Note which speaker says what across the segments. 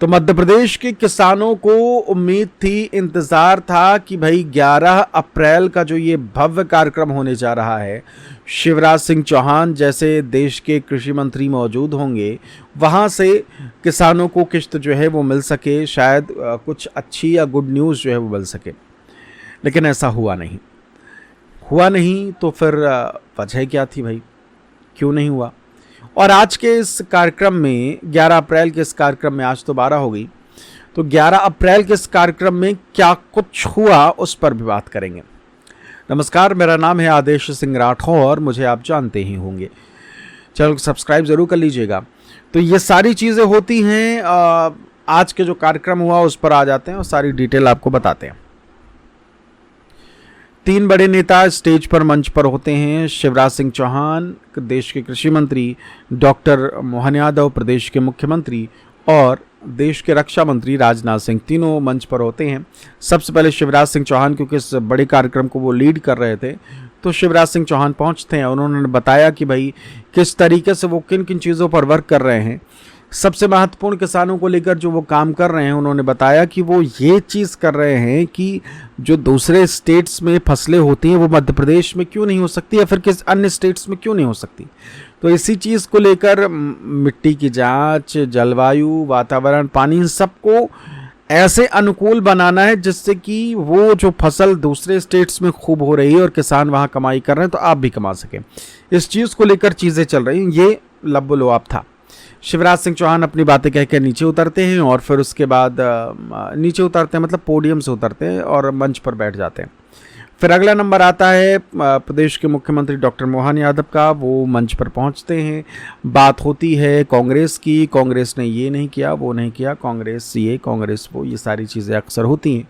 Speaker 1: तो मध्य प्रदेश के किसानों को उम्मीद थी, इंतज़ार था कि भाई 11 अप्रैल का जो ये भव्य कार्यक्रम होने जा रहा है, शिवराज सिंह चौहान जैसे देश के कृषि मंत्री मौजूद होंगे, वहाँ से किसानों को किश्त जो है वो मिल सके, शायद कुछ अच्छी या गुड न्यूज़ जो है वो मिल सके। लेकिन ऐसा हुआ नहीं। तो फिर वजह क्या थी भाई, क्यों नहीं हुआ? और आज के इस कार्यक्रम में 11 अप्रैल के इस कार्यक्रम में, आज तो 12 हो गई, तो 11 अप्रैल के इस कार्यक्रम में क्या कुछ हुआ उस पर भी बात करेंगे। नमस्कार, मेरा नाम है आदेश सिंह राठौर, मुझे आप जानते ही होंगे। चैनल को सब्सक्राइब ज़रूर कर लीजिएगा। तो ये सारी चीज़ें होती हैं, आज के जो कार्यक्रम हुआ उस पर आ जाते हैं और सारी डिटेल आपको बताते हैं। 3 बड़े नेता स्टेज पर मंच पर होते हैं। शिवराज सिंह चौहान देश के कृषि मंत्री, डॉक्टर मोहन यादव प्रदेश के मुख्यमंत्री और देश के रक्षा मंत्री राजनाथ सिंह, तीनों मंच पर होते हैं। सबसे पहले शिवराज सिंह चौहान, क्योंकि इस बड़े कार्यक्रम को वो लीड कर रहे थे, तो शिवराज सिंह चौहान पहुंचते हैं। उन्होंने बताया कि भाई किस तरीके से वो किन किन चीज़ों पर वर्क कर रहे हैं। सबसे महत्वपूर्ण किसानों को लेकर जो वो काम कर रहे हैं, उन्होंने बताया कि वो ये चीज़ कर रहे हैं कि जो दूसरे स्टेट्स में फसलें होती हैं वो मध्य प्रदेश में क्यों नहीं हो सकती, या फिर किस अन्य स्टेट्स में क्यों नहीं हो सकती। तो इसी चीज़ को लेकर मिट्टी की जांच, जलवायु, वातावरण, पानी, इन सबको ऐसे अनुकूल बनाना है जिससे कि वो जो फसल दूसरे स्टेट्स में खूब हो रही है और किसान वहाँ कमाई कर रहे हैं तो आप भी कमा सकें। इस चीज़ को लेकर चीज़ें चल रही हैं। ये लबो-लुआब था। शिवराज सिंह चौहान अपनी बातें कह के नीचे उतरते हैं और फिर उसके बाद नीचे उतरते हैं मतलब पोडियम से उतरते हैं और मंच पर बैठ जाते हैं। फिर अगला नंबर आता है प्रदेश के मुख्यमंत्री डॉक्टर मोहन यादव का। वो मंच पर पहुंचते हैं, बात होती है कांग्रेस की। कांग्रेस ने ये नहीं किया, वो नहीं किया, कांग्रेस ये, कांग्रेस वो, ये सारी चीज़ें अक्सर होती हैं।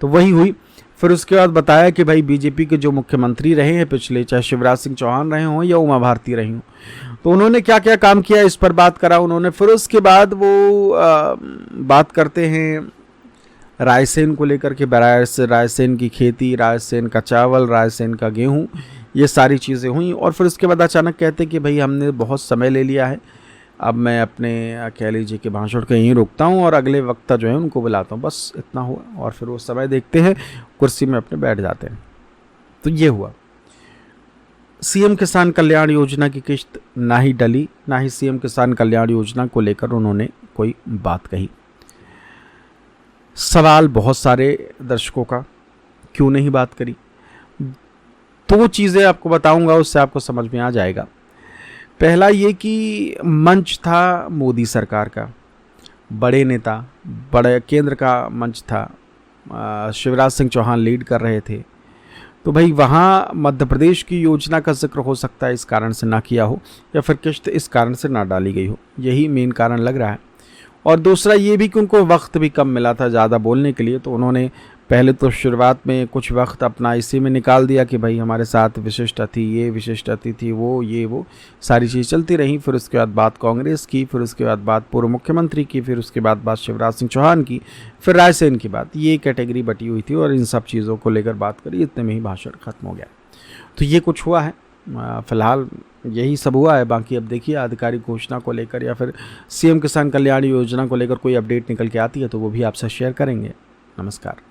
Speaker 1: तो वही हुई। फिर उसके बाद बताया कि भाई बीजेपी के जो मुख्यमंत्री रहे हैं पिछले, चाहे शिवराज सिंह चौहान रहे हों या उमा भारती रही हों, तो उन्होंने क्या क्या काम किया इस पर बात करा उन्होंने। फिर उसके बाद वो बात करते हैं रायसेन को लेकर के, रायसेन की खेती, रायसेन का चावल, रायसेन का गेहूं, ये सारी चीज़ें हुई। और फिर उसके बाद अचानक कहते कि भाई हमने बहुत समय ले लिया है, अब मैं अपने कह लीजिए कि भाषण को यहीं रोकता हूँ और अगले वक्ता जो है उनको बुलाता हूँ, बस इतना हुआ। और फिर वो समय देखते हैं, कुर्सी में अपने बैठ जाते हैं। तो ये हुआ। सीएम किसान कल्याण योजना की किश्त ना ही डली, ना ही सीएम किसान कल्याण योजना को लेकर उन्होंने कोई बात कही। सवाल बहुत सारे दर्शकों का, क्यों नहीं बात करी। 2 चीज़ें आपको बताऊंगा, उससे आपको समझ में आ जाएगा। पहला ये कि मंच था मोदी सरकार का, बड़े नेता, बड़े केंद्र का मंच था, शिवराज सिंह चौहान लीड कर रहे थे। तो भाई वहाँ मध्य प्रदेश की योजना का जिक्र हो सकता है इस कारण से ना किया हो, या फिर किश्त इस कारण से ना डाली गई हो, यही मेन कारण लग रहा है। और दूसरा ये भी कि उनको वक्त भी कम मिला था ज़्यादा बोलने के लिए, तो उन्होंने पहले तो शुरुआत में कुछ वक्त अपना इसी में निकाल दिया कि भाई हमारे साथ विशिष्ट अतिथि, ये विशिष्ट अतिथि, वो ये वो सारी चीज़ चलती रही। फिर उसके बाद बात कांग्रेस की, फिर उसके बाद बात पूर्व मुख्यमंत्री की, फिर उसके बाद बात शिवराज सिंह चौहान की, फिर रायसेन की बात, ये कैटेगरी बटी हुई थी और इन सब चीज़ों को लेकर बात करी। इतने में ही भाषण खत्म हो गया। तो ये कुछ हुआ है, फिलहाल यही सब हुआ है। बाकी अब देखिए आधिकारिक घोषणा को लेकर या फिर सीएम किसान कल्याण योजना को लेकर कोई अपडेट निकल के आती है तो वो भी आपसे शेयर करेंगे। नमस्कार।